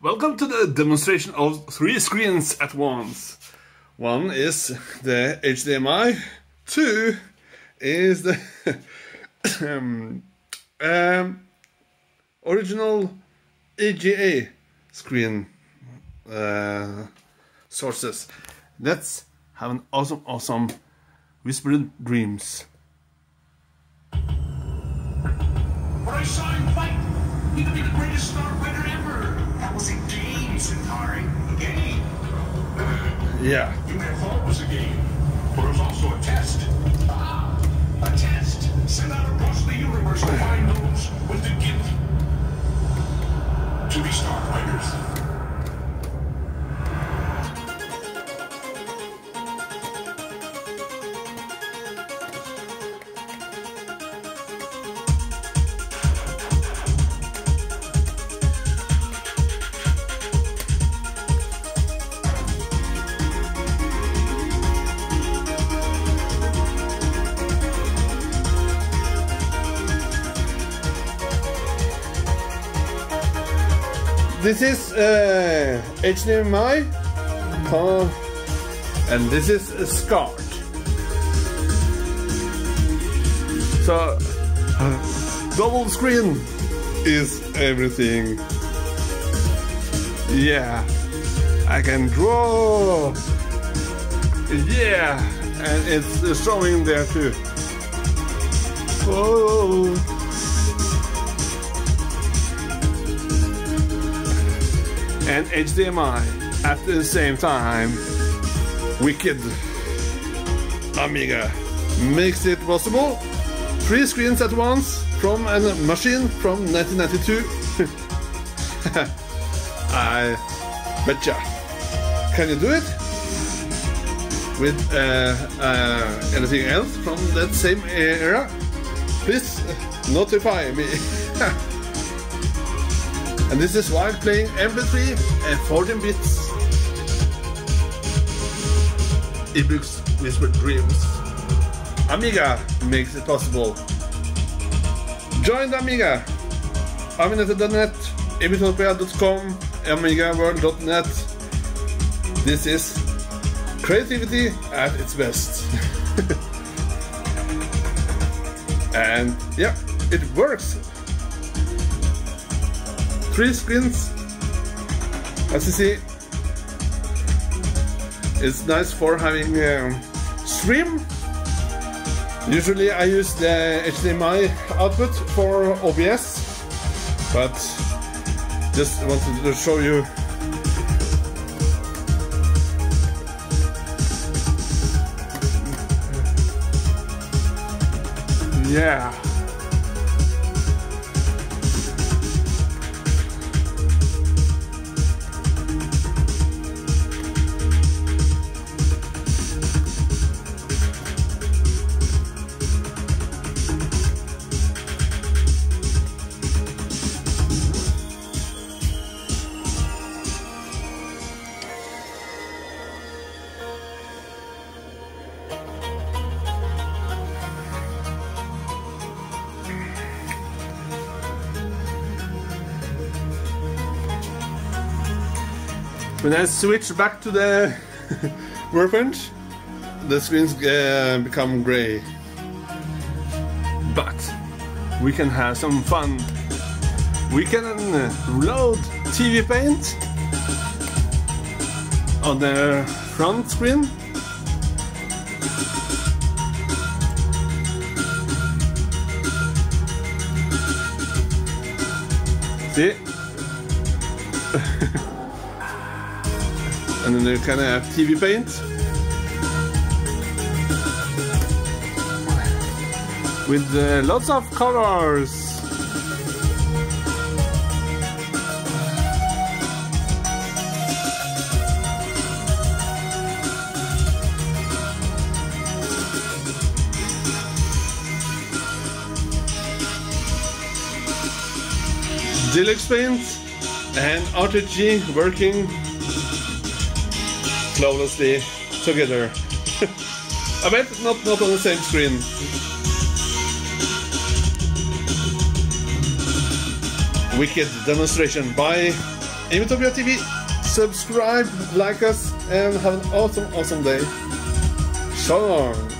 Welcome to the demonstration of 3 screens at once. One is the HDMI, 2 is the original EGA screen sources. Let's have an awesome whispered dreams. For I saw him fight. He could be the greatest starfighter ever. That was a game, Centauri. A game. Yeah. You may have thought it was a game, but it was also a test. Ah, a test. Sent out across the universe to find those with the gift to be starfighters. This is HDMI and this is a SCART. So double screen is everything. Yeah, I can draw. Yeah, and it's showing there too. Oh. And HDMI at the same time. Wicked. Amiga makes it possible. 3 screens at once from a machine from 1992. I betcha. Can you do it with anything else from that same era? Please notify me. And this is while playing MP3 and 14 bits. Ebooks Whispered Dreams. Amiga makes it possible. Join the Amiga. Aminet.net, ebitopia.com, amigaworld.net. This is creativity at its best. And yeah, it works. 3 screens, as you see. It's nice for having stream. Usually I use the HDMI output for OBS, but just wanted to show you. Yeah. When I switch back to the workbench, the screens become gray. But we can have some fun. We can load TV Paint on the front screen. See? And then you can have TV Paint with lots of colors. Deluxe Paint and RTG working flawlessly together. I bet not on the same screen. Wicked demonstration by Amitopia TV. Subscribe, like us, and have an awesome day. So long.